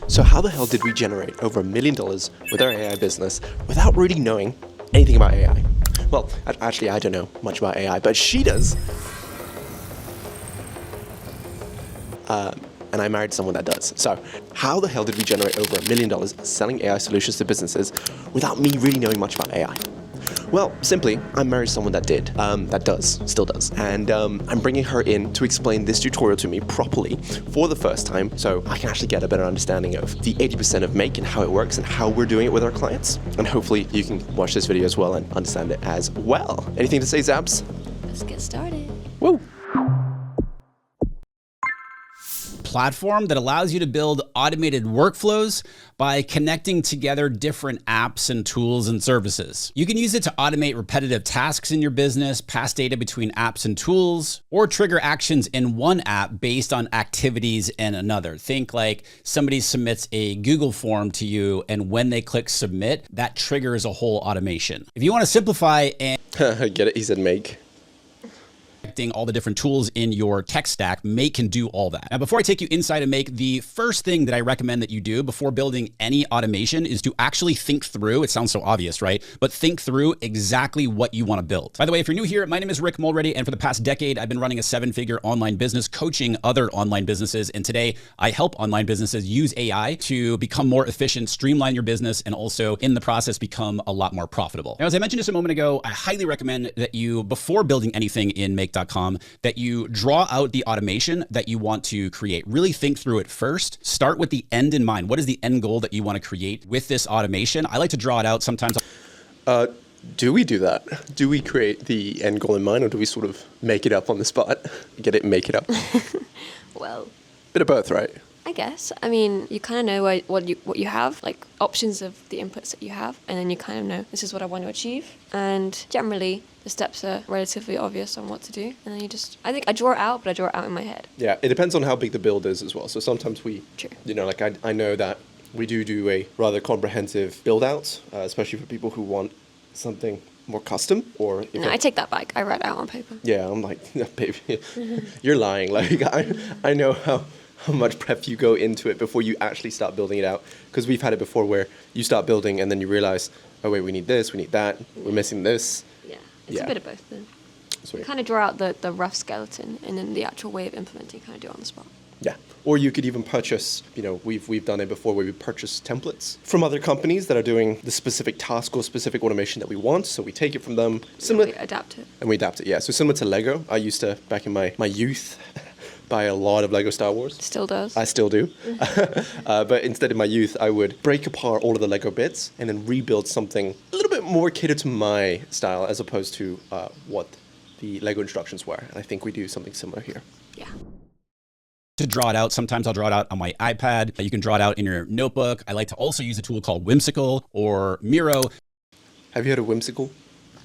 So how the hell did we generate over $1 million with our AI business without really knowing anything about AI? Well, actually, I don't know much about AI, but she does. And I married someone that does. So how the hell did we generate over $1 million selling AI solutions to businesses without me really knowing much about AI? Well, simply, I married someone that still does. And I'm bringing her in to explain this tutorial to me properly for the first time, so I can actually get a better understanding of the 80% of Make and how it works and how we're doing it with our clients. And hopefully you can watch this video as well and understand it as well. Anything to say, Zabs? Let's get started. Woo! Platform that allows you to build automated workflows by connecting together different apps and tools and services. You can use it to automate repetitive tasks in your business, pass data between apps and tools, or trigger actions in one app based on activities in another. Think like somebody submits a Google form to you, and when they click submit, that triggers a whole automation. If you want to simplify and Get it? He said make. all the different tools in your tech stack, Make can do all that. Now, before I take you inside of Make, the first thing that I recommend that you do before building any automation is to actually think through, it sounds so obvious, right? But think through exactly what you want to build. By the way, if you're new here, my name is Rick Mulready, and for the past decade, I've been running a 7-figure online business, coaching other online businesses. And today I help online businesses use AI to become more efficient, streamline your business, and also in the process become a lot more profitable. Now, as I mentioned just a moment ago, I highly recommend that you, before building anything in Make.com, that you draw out the automation that you want to create. Really think through it first. Start with the end in mind. What is the end goal that you want to create with this automation? I like to draw it out sometimes. Do we do that? Do we create the end goal in mind, or do we sort of make it up on the spot? Get it, make it up? Well, Bit of both, right? I guess. I mean, you kind of know what you have, like options of the inputs that you have, and then you kind of know this is what I want to achieve. And generally, the steps are relatively obvious on what to do. And then I think I draw it out, but I draw it out in my head. Yeah, it depends on how big the build is as well. So sometimes True. Like I know that we do a rather comprehensive build out, especially for people who want something more custom, or No, I take that back. I write it out on paper. Yeah, I'm like, no, baby, you're lying. Like I know how much prep you go into it before you actually start building it out, because we've had it before where you start building and then you realize, oh wait, we need this, we need that, we're missing this. It's a bit of both then. Sweet. You kind of draw out the rough skeleton, and then the actual way of implementing kind of do it on the spot. Yeah. Or you could even purchase, we've done it before where we purchase templates from other companies that are doing the specific task or specific automation that we want. So we take it from them. We adapt it. And we adapt it, yeah. So similar to Lego, I used to, back in my youth, buy a lot of Lego Star Wars. Still does. I still do. But instead in my youth, I would break apart all of the Lego bits and then rebuild something a little bit more catered to my style as opposed to what the Lego instructions were. And I think we do something similar here. Yeah. To draw it out, sometimes I'll draw it out on my iPad. You can draw it out in your notebook. I like to also use a tool called Whimsical or Miro. Have you heard of Whimsical?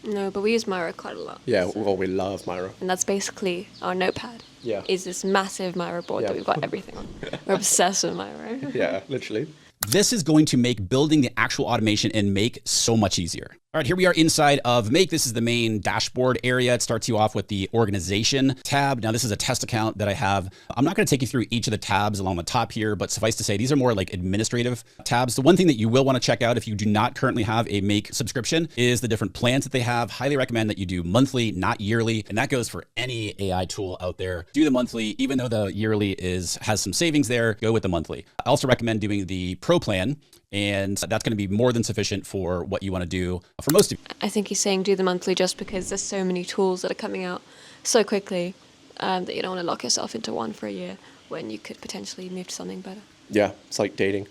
No, but we use Miro quite a lot. Yeah, so. well, we love Miro. And that's basically our notepad. Yeah. Is this massive Miro board that we've got everything on. We're obsessed with Miro. Yeah, literally. This is going to make building the actual automation in Make so much easier. All right, here we are inside of Make. This is the main dashboard area. It starts you off with the organization tab. Now, this is a test account that I have. I'm not going to take you through each of the tabs along the top here, but suffice to say, these are more like administrative tabs. The one thing that you will want to check out if you do not currently have a Make subscription is the different plans that they have. Highly recommend that you do monthly, not yearly. And that goes for any AI tool out there. Do the monthly, even though the yearly has some savings there, go with the monthly. I also recommend doing the Pro plan, and that's going to be more than sufficient for what you want to do for most of you. I think he's saying do the monthly just because there's so many tools that are coming out so quickly that you don't want to lock yourself into one for a year when you could potentially move to something better. Yeah, it's like dating.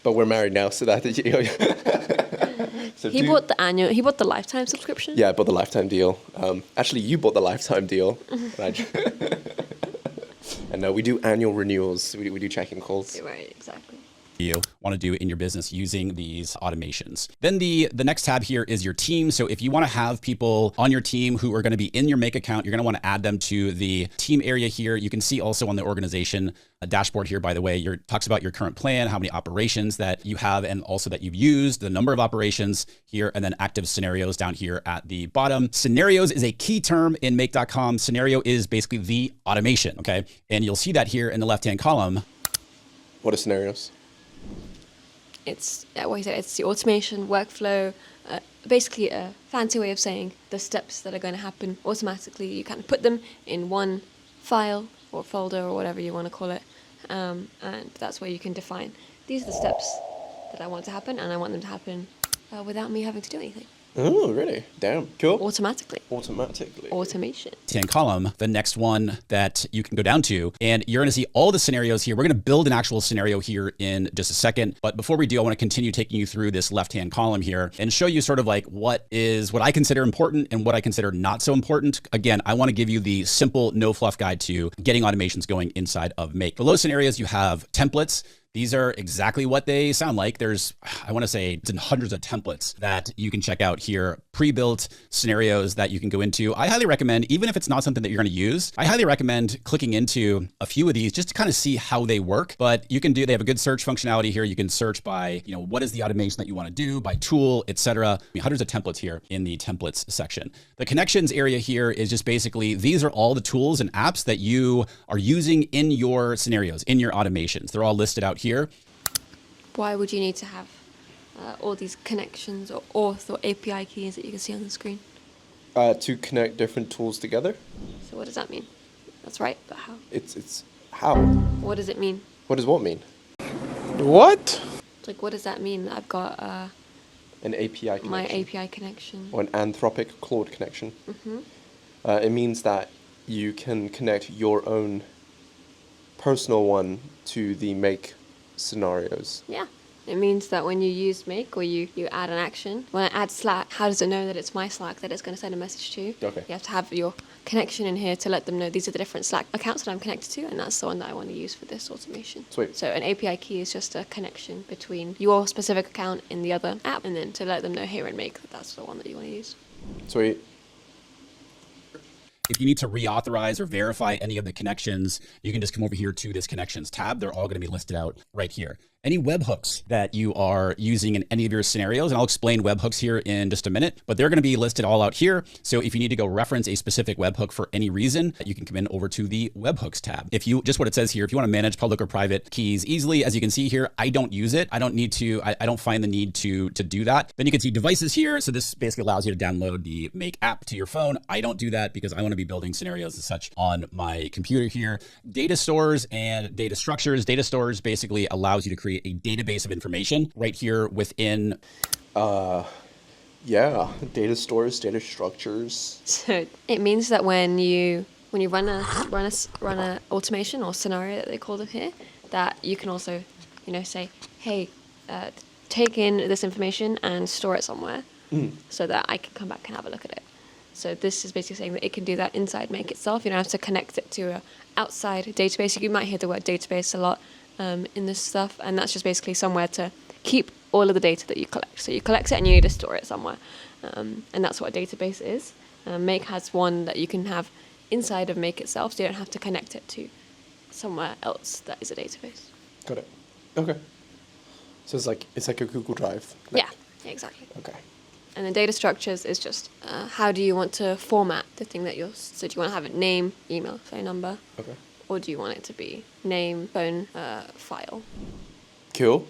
But we're married now, so that so he bought the lifetime subscription. Yeah, I bought the lifetime deal. Actually, you bought the lifetime deal. And no, we do annual renewals. We do check-in calls. Right, exactly. You want to do in your business using these automations. Then the next tab here is your team. So if you want to have people on your team who are going to be in your Make account, you're going to want to add them to the team area here. You can see also on the organization dashboard here, by the way, talks about your current plan, how many operations that you have, and also that you've used, the number of operations here, and then active scenarios down here at the bottom. Scenarios is a key term in Make.com. Scenario is basically the automation, okay? And you'll see that here in the left-hand column. What are scenarios? It's what you said. It's the automation workflow. Basically, a fancy way of saying the steps that are going to happen automatically. You kind of put them in one file or folder or whatever you want to call it, and that's where you can define these are the steps that I want to happen, and I want them to happen without me having to do anything. Oh, really? Damn. Cool. Automatically. Automation. And column, the next one that you can go down to, and you're going to see all the scenarios here. We're going to build an actual scenario here in just a second. But before we do, I want to continue taking you through this left-hand column here and show you sort of like what I consider important and what I consider not so important. Again, I want to give you the simple, no fluff guide to getting automations going inside of Make. Below scenarios, you have templates. These are exactly what they sound like. There's, I want to say, hundreds of templates that you can check out here, pre-built scenarios that you can go into. I highly recommend, even if it's not something that you're going to use, I highly recommend clicking into a few of these just to kind of see how they work. But you can they have a good search functionality here. You can search by, what is the automation that you want to do, by tool, etc. Hundreds of templates here in the templates section. The connections area here is just basically, these are all the tools and apps that you are using in your scenarios, in your automations. They're all listed out here. Why would you need to have all these connections or auth or API keys that you can see on the screen? To connect different tools together. So what does that mean? That's right, but how? It's how. What does it mean? What does what mean? What? Like, what does that mean? I've got An API connection. my API connection. Or an Anthropic Claude connection. It means that you can connect your own personal one to the Make scenarios. Yeah. It means that when you use Make or you add an action, when I add Slack, how does it know that it's my Slack that it's going to send a message to? Okay. You have to have your connection in here to let them know these are the different Slack accounts that I'm connected to, and that's the one that I want to use for this automation. Sweet. So an API key is just a connection between your specific account in the other app, and then to let them know here in Make that that's the one that you want to use. Sweet. If you need to reauthorize or verify any of the connections, you can just come over here to this connections tab. They're all going to be listed out right here. Any webhooks that you are using in any of your scenarios, and I'll explain webhooks here in just a minute, but they're going to be listed all out here. So if you need to go reference a specific webhook for any reason, you can come in over to the webhooks tab. If you, just what it says here, if you want to manage public or private keys easily, as you can see here, I don't use it. I don't need to, I don't find the need to do that. Then you can see devices here. So this basically allows you to download the Make app to your phone. I don't do that because I want to be building scenarios and such on my computer here. Data stores and data structures. Data stores basically allows you to create a database of information right here within. Yeah, data stores, data structures. So it means that when you run a automation or scenario that they call them here, that you can also, say, hey, take in this information and store it somewhere, so that I can come back and have a look at it. So this is basically saying that it can do that inside Make itself. You don't have to connect it to an outside database. You might hear the word database a lot in this stuff, and that's just basically somewhere to keep all of the data that you collect. So you collect it and you need to store it somewhere, and that's what a database is. Make has one that you can have inside of Make itself, so you don't have to connect it to somewhere else that is a database. Got it. Okay. So it's like a Google Drive. Yeah, exactly. Okay. And the data structures is just how do you want to format the thing that so do you want to have it name, email, phone number? Okay. Or do you want it to be name, phone, file? Cool.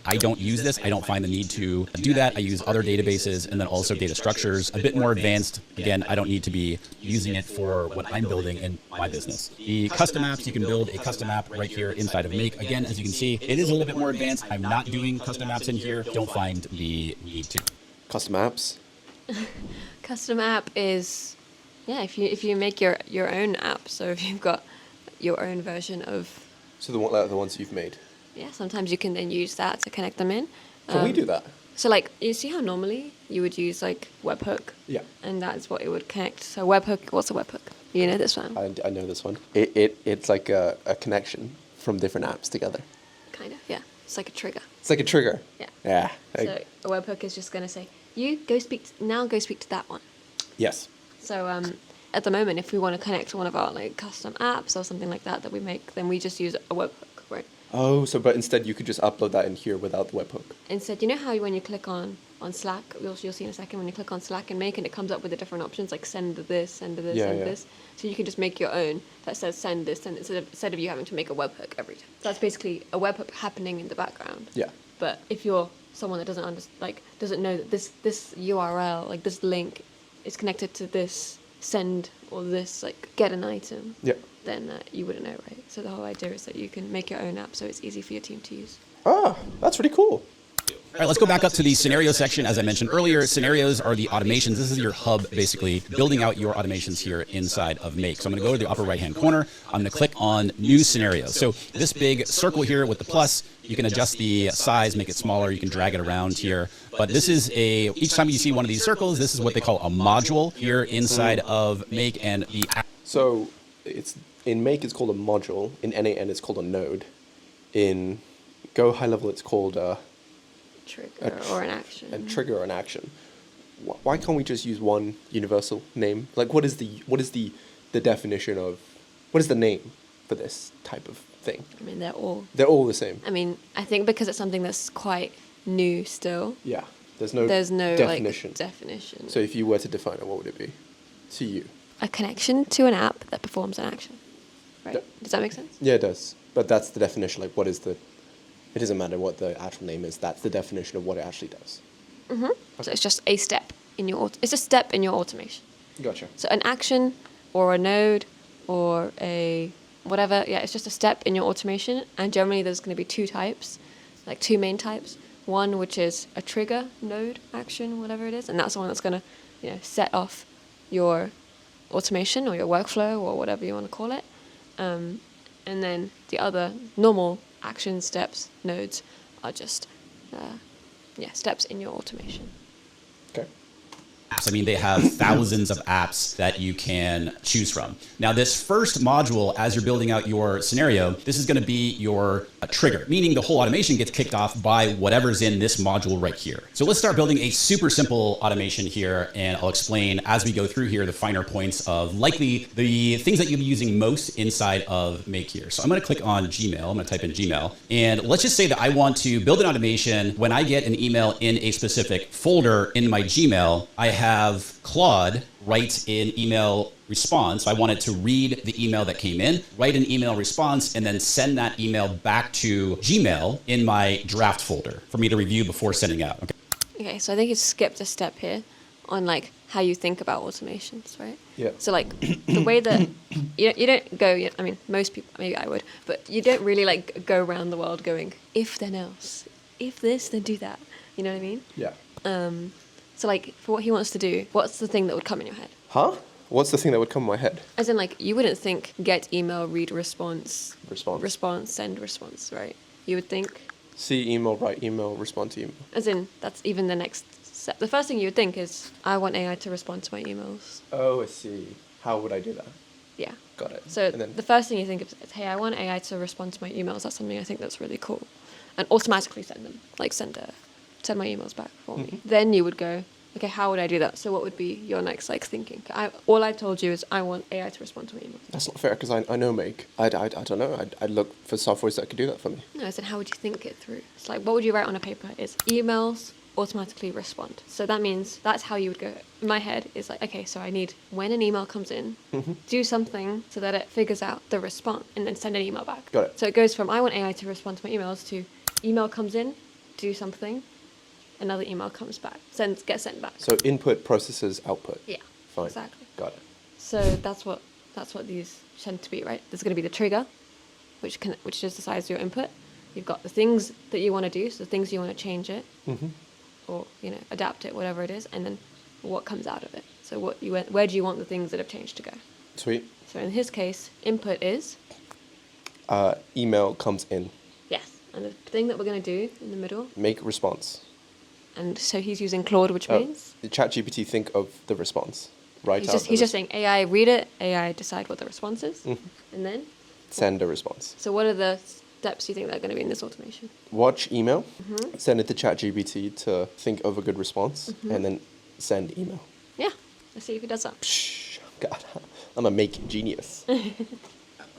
I don't use this. I don't find the need to do that. I use other databases and then also data structures, a bit more advanced. Again, I don't need to be using it for what I'm building in my business. The custom apps, you can build a custom app right here inside of Make. Again, as you can see, it is a little bit more advanced. I'm not doing custom apps in here. Don't find the need to. Custom apps. Custom app is, if you make your own app. So if you've got your own version of. So the ones you've made. Yeah, sometimes you can then use that to connect them in. Can we do that? So you see how normally you would use webhook? Yeah. And that's what it would connect. So webhook, what's a webhook? You know this one? I know this one. It's like a connection from different apps together. Kind of, yeah. It's like a trigger. It's like a trigger. Yeah. Yeah. So a webhook is just going to say, go speak to that one. Yes. So at the moment, if we want to connect to one of our custom apps or something like that we make, then we just use a webhook, right? Oh, so but instead you could just upload that in here without the webhook. Instead, you know how when you click on Slack, you'll see in a second, when you click on Slack and make, and it comes up with the different options like send this, send this, Yeah, send yeah. this. So you can just make your own that says send this, and instead of you having to make a webhook every time. That's basically a webhook happening in the background. Yeah. But if you're someone that doesn't know that this URL, like this link, is connected to this send or this like get an item, Yeah. then you wouldn't know, right? So the whole idea is that you can make your own app so it's easy for your team to use. Ah, that's really cool. All right, let's go back up to the scenario section. As I mentioned earlier, scenarios are the automations. This is your hub, basically, building out your automations here inside of Make. So I'm going to go to the upper right-hand corner. I'm going to click on New Scenarios. So this big circle here with the plus, you can adjust the size, make it smaller. You can drag it around here. But this is each time you see one of these circles, this is what they call a module here inside of Make. And So in Make it's called a module. In NAN it's called a node. In GoHighLevel it's called a Trigger or an action. a trigger or an action. Why can't we just use one universal name? Like, what is the definition of, what is the name for this type of thing? I mean, they're all the same. I mean, I think because it's something that's quite new still. Yeah, there's no definition. So if you were to define it, what would it be to you? A connection to an app that performs an action. Right? Does that make sense? Yeah, it does. But that's the definition. Like, what is the? It doesn't matter what the actual name is. That's the definition of what it actually does. Mm-hmm. Okay. So it's just a step in your. It's a step in your automation. Gotcha. So an action, or a node, or a whatever. Yeah, it's just a step in your automation. And generally, there's going to be two types, like two main types. One which is a trigger node action, whatever it is, and that's the one that's going to, set off your automation or your workflow or whatever you want to call it. And then the other normal action steps, nodes, are just steps in your automation. Okay. I mean, they have thousands of apps that you can choose from. Now, this first module, as you're building out your scenario, this is going to be your trigger, meaning the whole automation gets kicked off by whatever's in this module right here. So let's start building a super simple automation here, and I'll explain as we go through here the finer points of likely the things that you'll be using most inside of Make here. So I'm going to click on Gmail. I'm going to type in Gmail, and let's just say that I want to build an automation when I get an email in a specific folder in my Gmail. I have Claude write an email response. I want it to read the email that came in, write an email response, and then send that email back to Gmail in my draft folder for me to review before sending out. Okay, so I think you skipped a step here on like how you think about automations, right? Yeah. So like the way that you don't go, I mean, most people, maybe I would, but you don't really like go around the world going, if then else, if this, then do that. You know what I mean? Yeah. So like for what he wants to do, what's the thing that would come in your head? Huh? What's the thing that would come in my head? As in like you wouldn't think get email, read response, send response, right? You would think See email, write email, respond to email. as in that's even the next step. The first thing you would think is I want AI to respond to my emails. Oh, I see. How would I do that? Yeah. Got it. So And then, the first thing you think of is, hey, I want AI to respond to my emails. That's something I think that's really cool. And automatically send them, like send my emails back for me. Then you would go, okay, how would I do that? So what would be your next like thinking? All I told you is I want AI to respond to my emails. that's not fair because I know Make. I don't know. I'd look for softwares that could do that for me. No, so how would you think it through? It's like, what would you write on a paper? It's emails automatically respond. So that means that's how you would go. In my head is like, okay, so I need when an email comes in, do something so that it figures out the response and then send an email back. Got it. So it goes from I want AI to respond to my emails to email comes in, do something, another email comes back, gets sent back. So input processes output. Yeah, Fine. exactly. Got it. So that's what these tend to be, right? There's going to be the trigger, which just decides your input. You've got the things that you want to do, so the things you want to change it, or adapt it, whatever it is, and then what comes out of it. So where do you want the things that have changed to go? Sweet. So in his case, input is Email comes in. yes, and the thing that we're going to do in the middle, Make response. and so he's using Claude, which means The ChatGPT think of the response. Right. he's just saying AI read it, AI decide what the response is, and then send a response. so what are the steps you think that are going to be in this automation? Watch email, send it to ChatGPT to think of a good response, and then send email. Yeah, let's see if he does that. Psh, God, I'm a Make genius.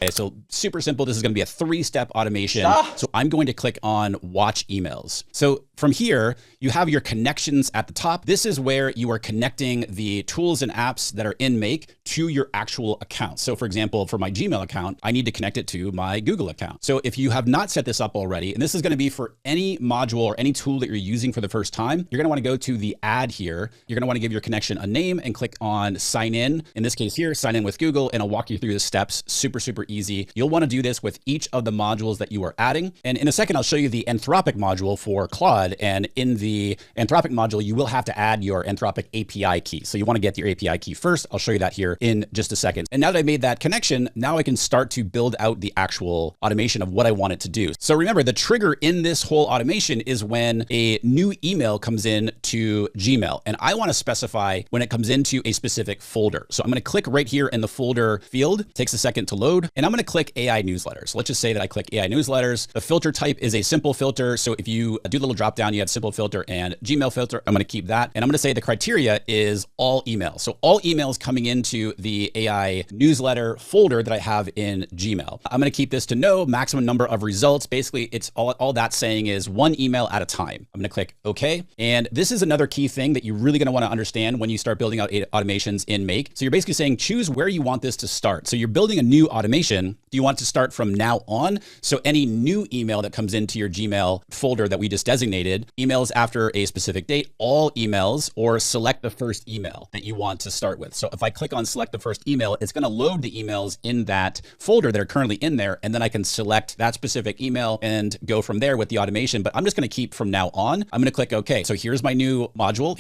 Okay, so super simple. This is going to be a 3-step automation. So I'm going to click on watch emails. So from here, you have your connections at the top. This is where you are connecting the tools and apps that are in Make to your actual account. So for example, for my Gmail account, I need to connect it to my Google account. So if you have not set this up already, and this is going to be for any module or any tool that you're using for the first time, you're going to want to go to the add here. You're going to want to give your connection a name and click on sign in. In this case here, sign in with Google, and I'll walk you through the steps. Super, super easy. You'll want to do this with each of the modules that you are adding. And in a second, I'll show you the Anthropic module for Claude. And in the Anthropic module, you will have to add your Anthropic API key. So you want to get your API key first. I'll show you that here in just a second. And now that I made that connection, now I can start to build out the actual automation of what I want it to do. So remember, the trigger in this whole automation is when a new email comes in to Gmail. And I want to specify when it comes into a specific folder. So I'm going to click right here in the folder field. It takes a second to load. And I'm going to click AI newsletters. Let's just say that I click AI newsletters. The filter type is a simple filter. So if you do a little drop down, you have simple filter and Gmail filter. I'm going to keep that. And I'm going to say the criteria is all emails. So all emails coming into the AI newsletter folder that I have in Gmail. I'm going to keep this to no maximum number of results. Basically, it's all that's saying is one email at a time. I'm going to click OK. And this is another key thing that you're really going to want to understand when you start building out automations in Make. So you're basically saying choose where you want this to start. So you're building a new automation. Do you want it to start from now on? So any new email that comes into your Gmail folder that we just designated, emails after a specific date, all emails, or select the first email that you want to start with. So if I click on select the first email, it's going to load the emails in that folder that are currently in there. And then I can select that specific email and go from there with the automation. But I'm just going to keep from now on. I'm going to click OK. So here's my new module.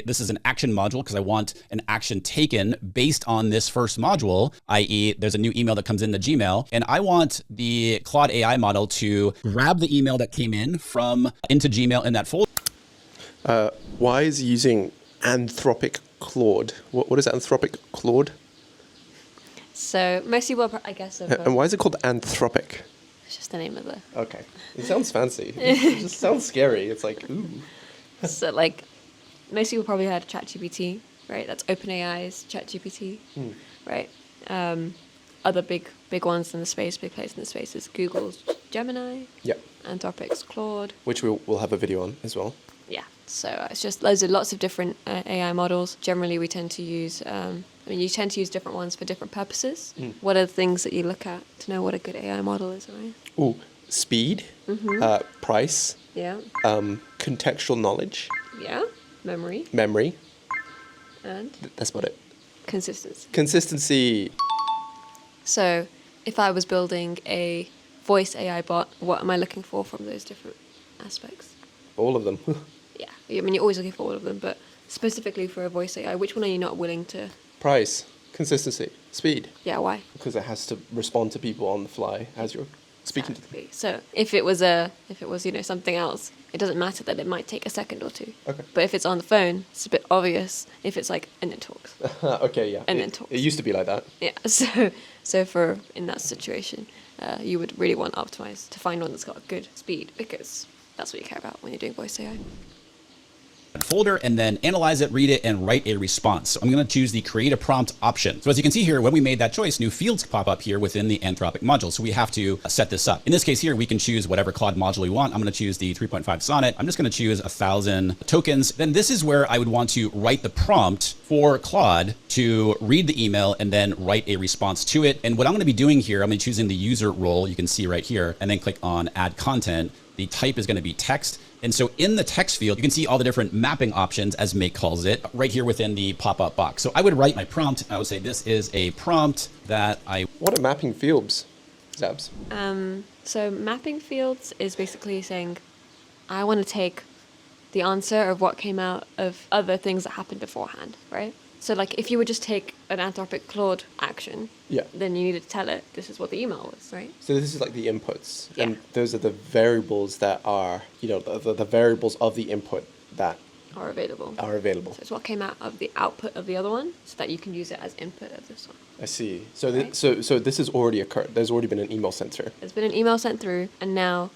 This is an action module because I want an action taken based on this first module, i.e. there's a new email that comes into Gmail. And I want the Claude AI model to grab the email that came in into Gmail in that folder. Why is he using Anthropic Claude? What is Anthropic Claude? So most people, I guess, And why is it called Anthropic? it's just the name of the. Okay. It sounds fancy. It just sounds scary. It's like, ooh. So like, most people probably heard ChatGPT, right? That's OpenAI's ChatGPT, right? Other big ones in the space, big players in the space is Google's Gemini, Yep. Anthropic's Claude. Which we'll have a video on as well. Yeah, so it's just lots of different AI models. Generally, we tend to use, you tend to use different ones for different purposes. What are the things that you look at to know what a good AI model is, right? Ooh, speed, price, Yeah. Contextual knowledge, Yeah. Memory memory. and That's about it. consistency. Consistency. So if I was building a voice AI bot, what am I looking for from those different aspects? All of them. Yeah, I mean, you're always looking for all of them, but specifically for a voice AI, which one are you not willing to? Price, consistency, speed. Yeah, why? Because it has to respond to people on the fly as you're speaking to them. Exactly. So if it was something else, it doesn't matter that it might take a second or two. Okay. But if it's on the phone, it's a bit obvious. If it's like, and then talks. Okay, yeah. And then talks. It used to be like that. Yeah. So for in that situation, you would really want to optimize to find one that's got good speed because that's what you care about when you're doing voice AI. Folder and then analyze it, read it, and write a response. So I'm going to choose the create a prompt option. So as you can see here, when we made that choice, new fields pop up here within the Anthropic module. So we have to set this up. In this case here, we can choose whatever Claude module we want. I'm going to choose the 3.5 Sonnet. I'm just going to choose 1,000 tokens. Then this is where I would want to write the prompt for Claude to read the email and then write a response to it. And what I'm going to be doing here, I'm going to be choosing the user role. You can see right here, and then click on add content. The type is going to be text. And so in the text field, you can see all the different mapping options, as Make calls it, right here within the pop-up box. So I would write my prompt. I would say this is a prompt that I... What are mapping fields, Zabs? So mapping fields is basically saying, I want to take the answer of what came out of other things that happened beforehand, right? So like if you would just take an Anthropic Claude action, Yeah. then you needed to tell it this is what the email was, right? So this is like the inputs, Yeah. and those are the variables that are, the variables of the input that Are available. are available. So it's what came out of the output of the other one, so that you can use it as input of this one. I see. So Right. so this has already occurred. There's already been an email sent through. There's been an email sent through, and now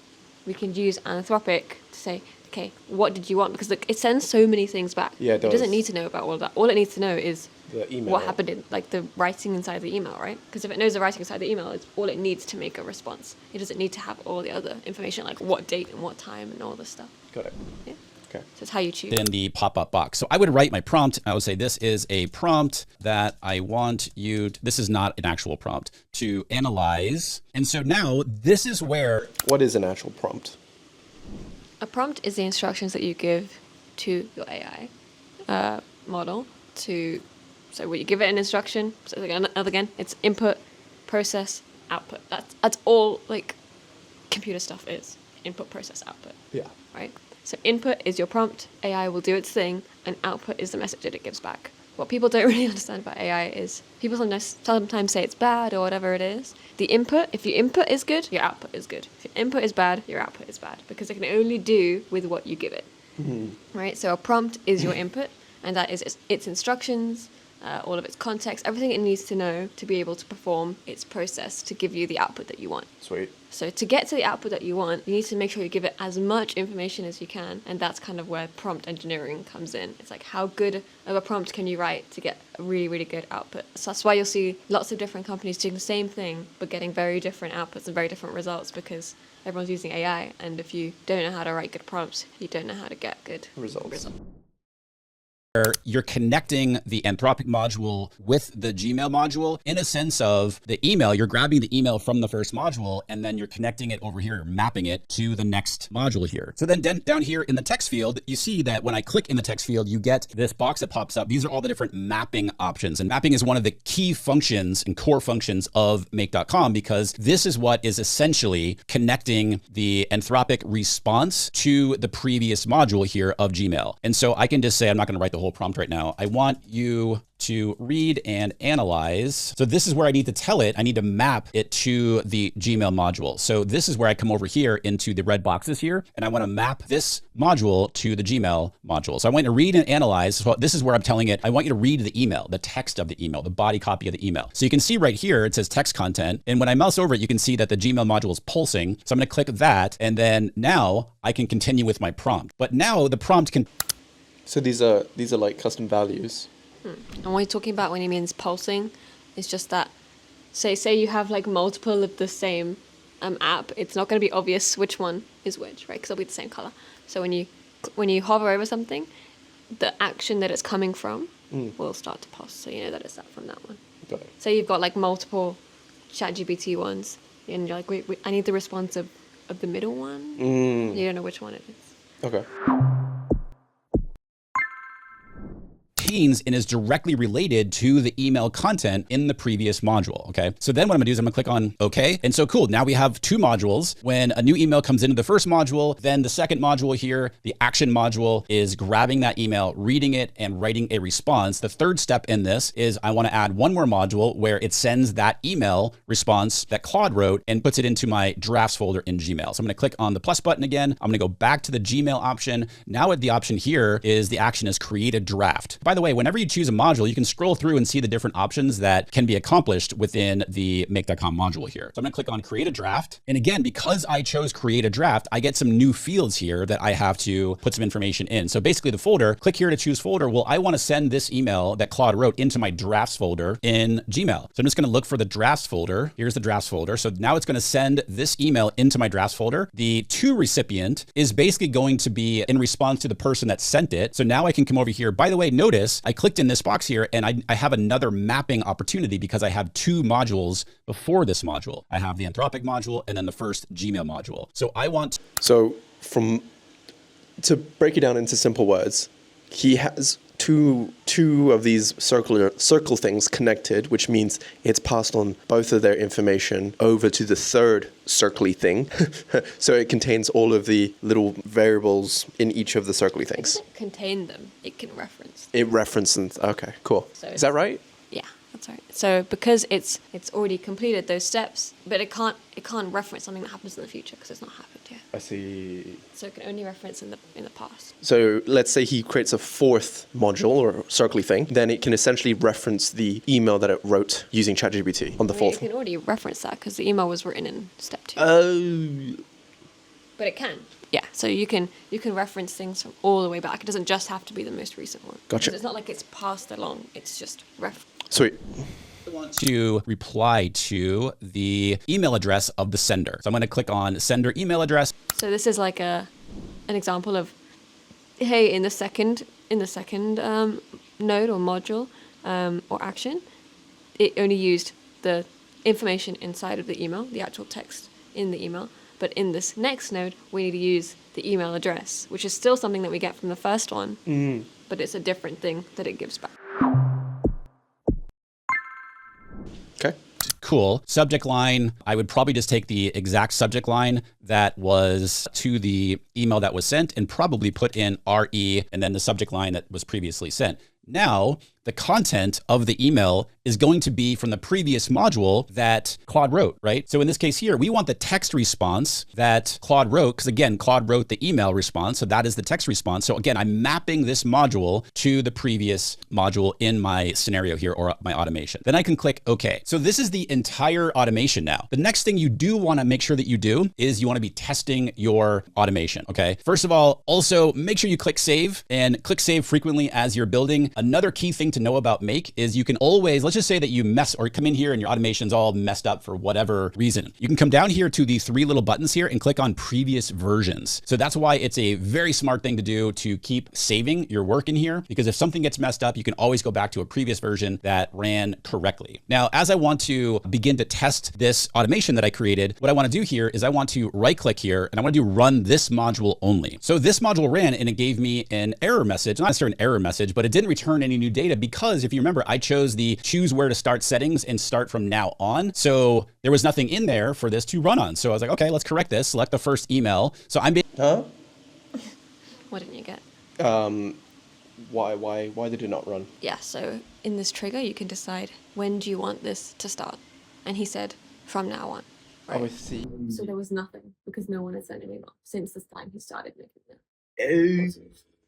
we can use Anthropic to say, okay, what did you want? Because look, it sends so many things back. Yeah, it does. doesn't need to know about all of that. All it needs to know is The email, what right? happened in like the writing inside the email, right? Because if it knows the writing inside the email, it's all it needs to make a response. It doesn't need to have all the other information like what date and what time and all this stuff. Got it. Yeah. Okay. So it's how you choose. In the pop-up box. So I would write my prompt. I would say, this is a prompt that I want you to, this is not an actual prompt, to analyze. And so now this is where. What is an actual prompt? A prompt is the instructions that you give to your AI model to. So when you give it an instruction, so again, it's input, process, output. That's all like computer stuff is. Input, process, output. Yeah. Right? So input is your prompt, AI will do its thing, and output is the message that it gives back. What people don't really understand about AI is people sometimes say it's bad or whatever it is. The input, if your input is good, your output is good. If your input is bad, your output is bad, because it can only do with what you give it. Mm-hmm. Right? So a prompt is your input, and that is its instructions, all of its context, everything it needs to know to be able to perform its process to give you the output that you want. Sweet. So to get to the output that you want, you need to make sure you give it as much information as you can. And that's kind of where prompt engineering comes in. It's like, how good of a prompt can you write to get a really, really good output? So that's why you'll see lots of different companies doing the same thing, but getting very different outputs and very different results, because everyone's using AI. And if you don't know how to write good prompts, you don't know how to get good results. Where you're connecting the Anthropic module with the Gmail module in a sense of the email. You're grabbing the email from the first module, and then you're connecting it over here, mapping it to the next module here. So then down here in the text field, you see that when I click in the text field, you get this box that pops up. These are all the different mapping options. And mapping is one of the key functions and core functions of make.com, because this is what is essentially connecting the Anthropic response to the previous module here of Gmail. And so I can just say, I'm not going to write the whole prompt right now. I want you to read and analyze. So this is where I need to tell it, I need to map it to the Gmail module. So this is where I come over here into the red boxes here, and I want to map this module to the Gmail module. So I want to read and analyze. So this is where I'm telling it, I want you to read the email, the text of the email, the body copy of the email. So you can see right here, it says text content. And when I mouse over it, you can see that the Gmail module is pulsing. So I'm going to click that. And then now I can continue with my prompt. But now the prompt can. So these are like custom values. And what you're talking about when he means pulsing is just that, say you have like multiple of the same app, it's not going to be obvious which one is which, right? Because they'll be the same color. So when you hover over something, the action that it's coming from will start to pulse. So you know that it's that from that one. Got it. So you've got like multiple ChatGPT ones, and you're like, wait, I need the response of the middle one. You don't know which one it is. Okay. And is directly related to the email content in the previous module. Okay. So then what I'm gonna do is I'm gonna click on OK. And so cool. Now we have two modules. When a new email comes into the first module, then the second module here, the action module, is grabbing that email, reading it, and writing a response. The third step in this is I want to add one more module where it sends that email response that Claude wrote and puts it into my drafts folder in Gmail. So I'm going to click on the plus button again. I'm going to go back to the Gmail option. Now the option here is the action is create a draft. By the way, whenever you choose a module, you can scroll through and see the different options that can be accomplished within the make.com module here. So I'm going to click on create a draft. And again, because I chose create a draft, I get some new fields here that I have to put some information in. So basically the folder, click here to choose folder. Well, I want to send this email that Claude wrote into my drafts folder in Gmail. So I'm just going to look for the drafts folder. Here's the drafts folder. So now it's going to send this email into my drafts folder. The to recipient is basically going to be in response to the person that sent it. So now I can come over here. By the way, notice I clicked in this box here and I have another mapping opportunity because I have two modules before this module. I have the Anthropic module and then the first Gmail module. So I want. So to break it down into simple words, he has two of these circle things connected, which means it's passed on both of their information over to the third circly thing. So it contains all of the little variables in each of the circly things. It doesn't contain them. It can reference. It references. Okay, cool. So is that right? Yeah, that's right. So because it's already completed those steps, but it can't reference something that happens in the future because it's not happened yet. I see. So it can only reference in the past. So let's say he creates a fourth module or circly thing, then it can essentially reference the email that it wrote using ChatGPT on the fourth. You can already reference that because the email was written in step 2. but it can. Yeah, so you can reference things from all the way back. It doesn't just have to be the most recent one. Gotcha. It's not like it's passed along. It's just Sweet. Want to reply to the email address of the sender. So I'm going to click on sender email address. So this is like an example of, hey, in the second node or module or action, it only used the information inside of the email, the actual text in the email. But in this next node, we need to use the email address, which is still something that we get from the first one, but it's a different thing that it gives back. Okay. Cool. Subject line, I would probably just take the exact subject line that was to the email that was sent and probably put in RE and then the subject line that was previously sent. Now, the content of the email is going to be from the previous module that Claude wrote, right? So in this case here, we want the text response that Claude wrote, because again, Claude wrote the email response, so that is the text response. So again, I'm mapping this module to the previous module in my scenario here, or my automation. Then I can click OK. So this is the entire automation now. The next thing you do want to make sure that you do is you want to be testing your automation, okay? First of all, also make sure you click save and click save frequently as you're building. Another key thing to know about Make is you can always, let's just say that you mess or come in here and your automation's all messed up for whatever reason. You can come down here to the three little buttons here and click on previous versions. So that's why it's a very smart thing to do to keep saving your work in here, because if something gets messed up, you can always go back to a previous version that ran correctly. Now, as I want to begin to test this automation that I created, what I want to do here is I want to right click here and I want to do run this module only. So this module ran and it gave me an error message, not necessarily an error message, but it didn't return any new data because if you remember, I chose the choose where to start settings and start from now on. So there was nothing in there for this to run on. So I was like, okay, let's correct this. Select the first email. So I'm Huh? What didn't you get? Why did it not run? Yeah, so in this trigger, you can decide when do you want this to start. And he said, from now on. Right? Oh, I see. So there was nothing because no one had sent an email since the time he started making it.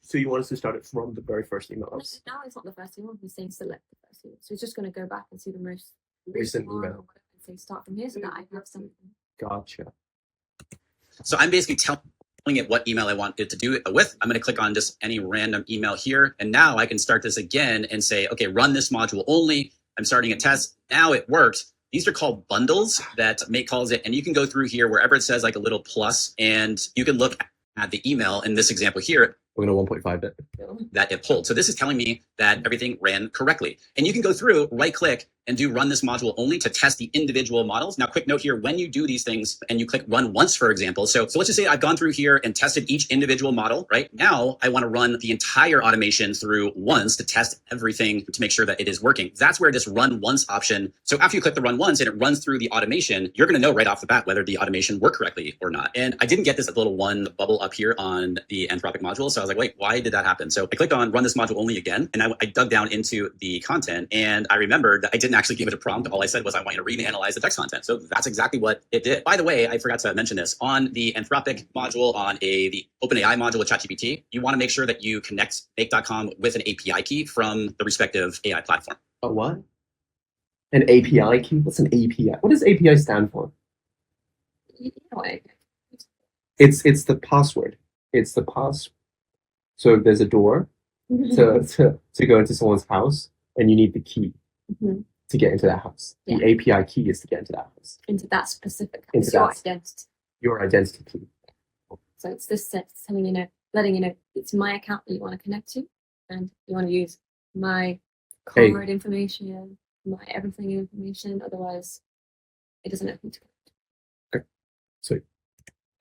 So you want us to start it from the very first email? Now it's not the first email. He's saying select the first email. So he's just going to go back and see the most Recent one email. or whatever and say start from here so that I have something. Gotcha. So I'm basically telling it what email I want it to do it with. I'm going to click on just any random email here. And now I can start this again and say, okay, run this module only. I'm starting a test. Now it works. These are called bundles that Make calls it. And you can go through here wherever it says like a little plus and you can look at the email in this example here. We're going to 1.5 bit. That it pulled. So this is telling me that everything ran correctly. And you can go through, right click, and do run this module only to test the individual models. Now, quick note here, when you do these things and you click run once, for example, so let's just say I've gone through here and tested each individual model, right? Now I want to run the entire automation through once to test everything to make sure that it is working. That's where this run once option. So after you click the run once and it runs through the automation, you're going to know right off the bat whether the automation worked correctly or not. And I didn't get this little one bubble up here on the Anthropic module. So I was like, wait, why did that happen? So I clicked on run this module only again, and I dug down into the content and I remembered that I didn't actually give it a prompt. All I said was I want you to read and analyze the text content. So that's exactly what it did. By the way, I forgot to mention this on the Anthropic module, on the OpenAI module with ChatGPT, you want to make sure that you connect make.com with an API key from the respective AI platform. A what? An API key? What's an API? What does API stand for? It's the password. It's the password. So if there's a door to go into someone's house and you need the key to get into that house. Yeah. The API key is to get into that house. Into that specific Into your that- identity. Your identity key. So it's this set telling you know, letting you know it's my account that you want to connect to, and you want to use my card information, my everything information. Otherwise, it doesn't know who to connect. Okay. Sweet.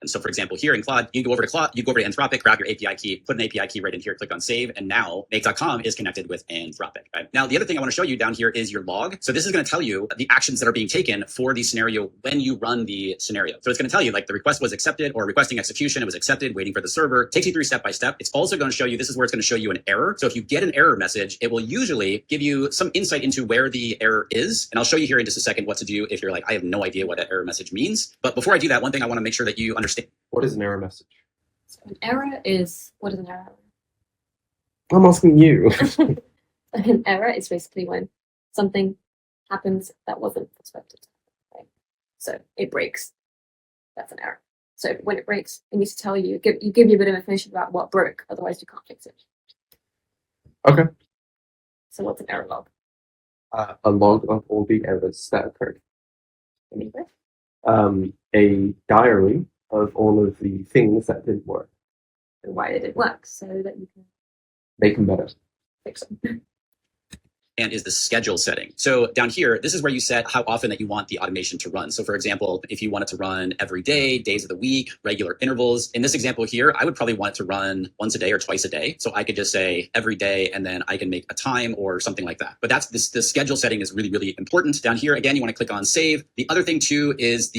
And so, for example, here in Claude, you go over to Anthropic, grab your API key, put an API key right in here, click on save, and now make.com is connected with Anthropic. Right? Now, the other thing I want to show you down here is your log. So this is going to tell you the actions that are being taken for the scenario when you run the scenario. So it's going to tell you like the request was accepted or requesting execution, it was accepted, waiting for the server, takes you through step by step. It's also going to show you, this is where it's going to show you an error. So if you get an error message, it will usually give you some insight into where the error is. And I'll show you here in just a second what to do if you're like, I have no idea what that error message means. But before I do that, one thing I want to make sure that you understand. What is an error message? So an error is, what is an error? I'm asking you. An error is basically when something happens that wasn't expected. Right? So it breaks. That's an error. So when it breaks, it needs to tell you, give you a bit of information about what broke, otherwise you can't fix it. Okay. So what's an error log? A log of all the errors that occurred. Anyway, A diary of all of the things that didn't work. and why did it work? So that you can Make them better. fix them. And is the schedule setting. So down here, this is where you set how often that you want the automation to run. So for example, if you want it to run every day, days of the week, regular intervals, in this example here, I would probably want it to run once a day or twice a day. So I could just say every day, and then I can make a time or something like that. But that's this, the schedule setting is really, really important. Down here, again, you want to click on save. The other thing too is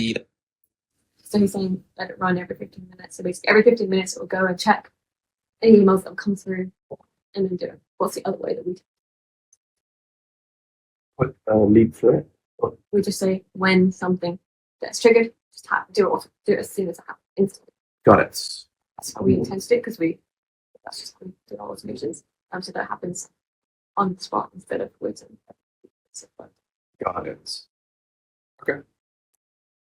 So he's saying let it run every 15 minutes. So basically every 15 minutes it will go and check any emails that will come through and then do it. What's the other way that we do? Lead through it. We just say when something gets triggered, just do it as soon as it happens, instantly. Got it. That's how we intend to do it, because that's just how we do our automations. So that happens on the spot instead of waiting. Got it. Okay.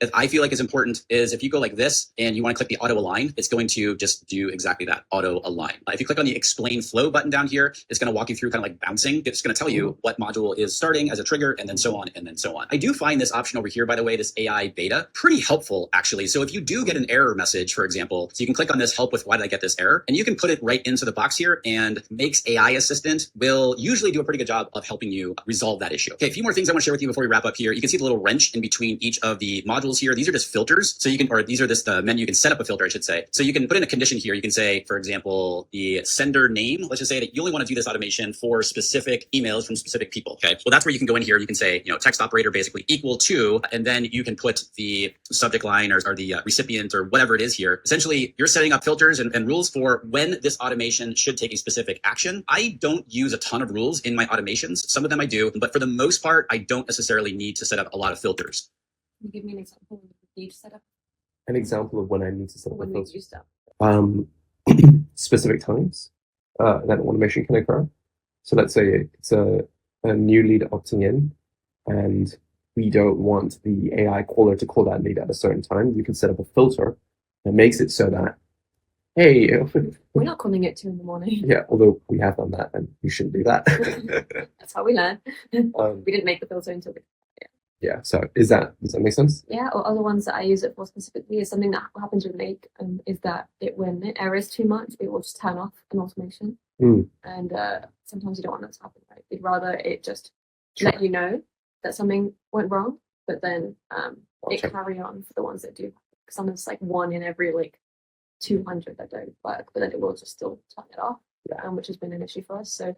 that I feel like is important is if you go like this and you want to click the auto align, it's going to just do exactly that, auto align. If you click on the explain flow button down here, it's going to walk you through kind of like bouncing. It's going to tell you what module is starting as a trigger and then so on and then so on. I do find this option over here, by the way, this AI beta, pretty helpful actually. So if you do get an error message, for example, so you can click on this help with why did I get this error? And you can put it right into the box here, and Make's AI assistant will usually do a pretty good job of helping you resolve that issue. Okay, a few more things I want to share with you before we wrap up here. You can see the little wrench in between each of the modules here. These are just filters. So you can, or these are just the menu. You can set up a filter, I should say. So you can put in a condition here. You can say, for example, the sender name. Let's just say that you only want to do this automation for specific emails from specific people. Okay. Well, that's where you can go in here. You can say, text operator basically equal to, and then you can put the subject line or the recipient or whatever it is here. Essentially, you're setting up filters and rules for when this automation should take a specific action. I don't use a ton of rules in my automations. Some of them I do, but for the most part, I don't necessarily need to set up a lot of filters. Can you give me an example of when you set up? An example of when I need to set up a When filter. you stuff. Specific times that automation can occur. So let's say it's a new lead opting in, and we don't want the AI caller to call that lead at a certain time. You can set up a filter that makes it so that, hey, We're not calling it 2 a.m. yeah, although we have done that and we shouldn't do that. That's how we learn. We didn't make the filter until we. Yeah, so does that make sense? Yeah, or other ones that I use it for specifically is something that happens with Make, is that when it errors too much, it will just turn off an automation. And sometimes you don't want that to happen, right? You'd rather it just let you know that something went wrong, but then it carry on for the ones that do. Sometimes it's like 1 in every 200 that don't work, but then it will just still turn it off, which has been an issue for us. So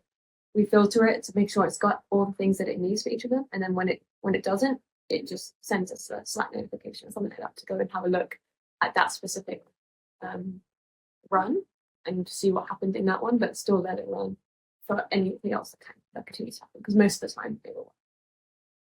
we filter it to make sure it's got all the things that it needs for each of them, and then when it doesn't, it just sends us a Slack notification or something like that to go and have a look at that specific run and see what happened in that one, but still let it run for anything else that continues to happen, because most of the time it will work.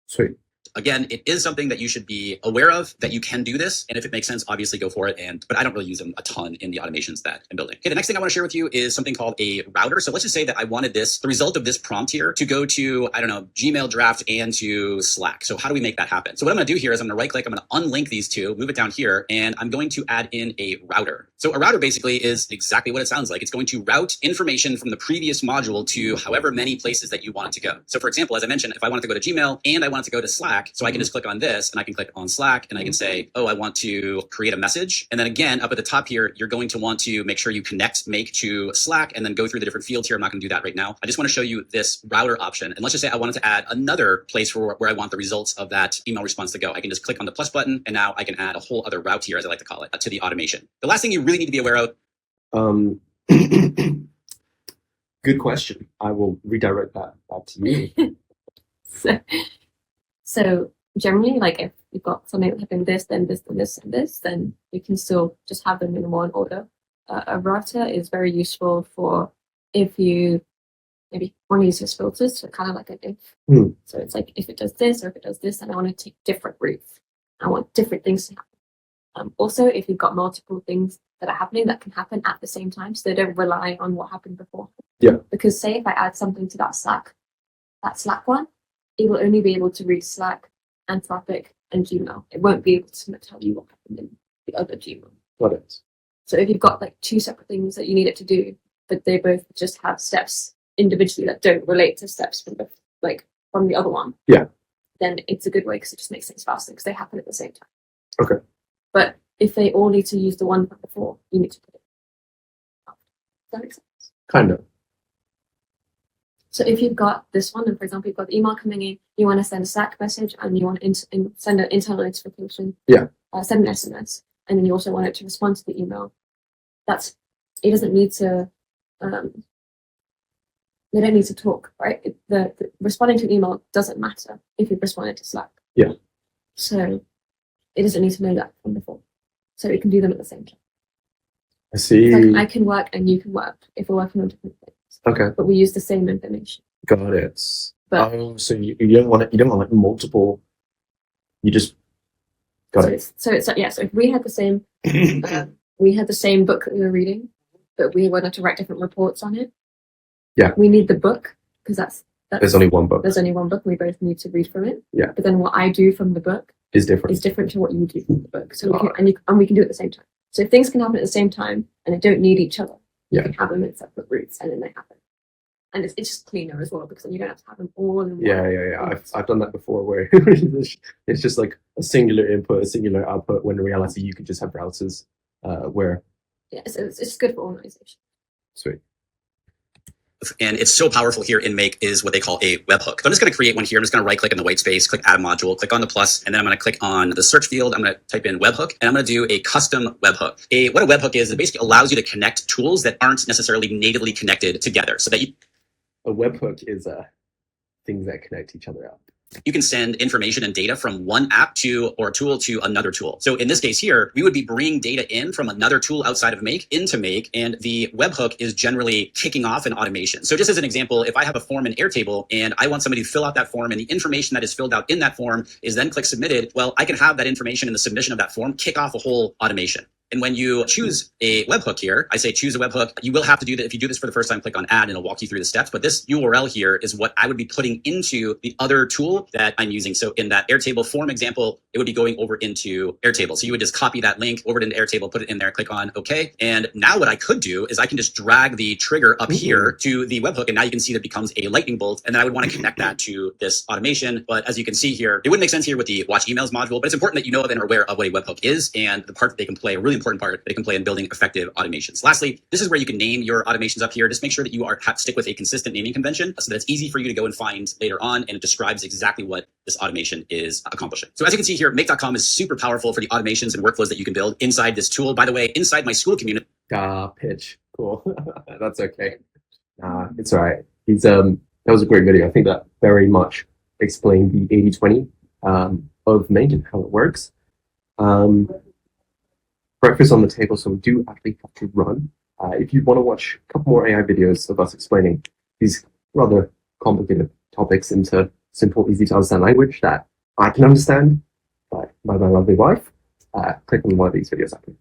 Sweet. Again, it is something that you should be aware of, that you can do this. And if it makes sense, obviously go for it. But I don't really use them a ton in the automations that I'm building. Okay, the next thing I want to share with you is something called a router. So let's just say that I wanted the result of this prompt here to go to, I don't know, Gmail draft and to Slack. So how do we make that happen? So what I'm going to do here is I'm going to right click, I'm going to unlink these two, move it down here, and I'm going to add in a router. So a router basically is exactly what it sounds like. It's going to route information from the previous module to however many places that you want it to go. So for example, as I mentioned, if I want it to go to Gmail and I want it to go to Slack, so I can just click on this and I can click on Slack and I can say, oh, I want to create a message. And then again, up at the top here, you're going to want to make sure you connect Make to Slack and then go through the different fields here. I'm not going to do that right now. I just want to show you this router option. And let's just say I wanted to add another place where I want the results of that email response to go. I can just click on the plus button and now I can add a whole other route here, as I like to call it, to the automation. The last thing you really need to be aware of. Good question. I will redirect that back to you. So generally, if you've got something that happened this, then this, then this, and this, then you can still just have them in one order. A router is very useful for if you maybe want to use your filters, so kind of like an if. So it's like if it does this or if it does this, then I want to take different routes. I want different things to happen. Also, if you've got multiple things that are happening that can happen at the same time, so they don't rely on what happened before. Yeah. Because say if I add something to that Slack one, it will only be able to read Slack, Anthropic, and Gmail. It won't be able to tell you what happened in the other Gmail. Got it. So if you've got like two separate things that you need it to do, but they both just have steps individually that don't relate to steps from the other one, then it's a good way because it just makes things faster because they happen at the same time. Okay. But if they all need to use the one from before, you need to put it after. Does that make sense? Kind of. So if you've got this one, and for example, you've got the email coming in, you want to send a Slack message and you want to send an internal notification, send an SMS, and then you also want it to respond to the email. It doesn't need to, they don't need to talk, right? The responding to an email doesn't matter if you've responded to Slack. Yeah. So it doesn't need to know that from before. So it can do them at the same time. I see. It's like I can work and you can work if we're working on different things. Okay. But we use the same information. Got it. But, so you don't want like multiple. You just got it. So if we had the same, we had the same book that we were reading, but we wanted to write different reports on it. Yeah. We need the book because that's there's only one book. There's only one book. And we both need to read from it. Yeah. But then what I do from the book is different to what you do from the book. So we can do it at the same time. So if things can happen at the same time and they don't need each other, you can have them in separate routes and then they happen. And it's just cleaner as well because then you don't have to have them all in one. Yeah. I've done that before where it's just like a singular input, a singular output, when in reality you could just have browsers where. Yeah, so it's just good for organization. Sweet. And it's so powerful here in Make is what they call a webhook. So I'm just going to create one here. I'm just going to right click in the white space, click add module, click on the plus, and then I'm going to click on the search field. I'm going to type in webhook and I'm going to do a custom webhook. What a webhook is, it basically allows you to connect tools that aren't necessarily natively connected together so that a webhook is things that connect each other up. You can send information and data from one app or tool to another tool. So in this case here, we would be bringing data in from another tool outside of Make into Make, and the webhook is generally kicking off an automation. So just as an example, if I have a form in Airtable and I want somebody to fill out that form and the information that is filled out in that form is then click submitted, well, I can have that information in the submission of that form kick off a whole automation. And when you choose a webhook here, I say choose a webhook. You will have to do that. If you do this for the first time, click on add and it'll walk you through the steps. But this URL here is what I would be putting into the other tool that I'm using. So in that Airtable form example, it would be going over into Airtable. So you would just copy that link over into Airtable, put it in there, click on OK. And now what I could do is I can just drag the trigger up here to the webhook. And now you can see that it becomes a lightning bolt. And then I would want to connect that to this automation. But as you can see here, it wouldn't make sense here with the watch emails module, but it's important that you know and are aware of what a webhook is and the part that they can play, a really important part that it can play in building effective automations. Lastly, this is where you can name your automations up here. Just make sure that you stick with a consistent naming convention so that it's easy for you to go and find later on, and it describes exactly what this automation is accomplishing. So as you can see here, make.com is super powerful for the automations and workflows that you can build inside this tool. By the way, inside my school community. Pitch. Cool. That's okay. It's all right. That was a great video. I think that very much explained the 80-20 of Make and how it works. Breakfast on the table, so we do actually have to run. If you want to watch a couple more AI videos of us explaining these rather complicated topics into simple, easy to understand language that I can understand by my lovely wife, click on one of these videos after.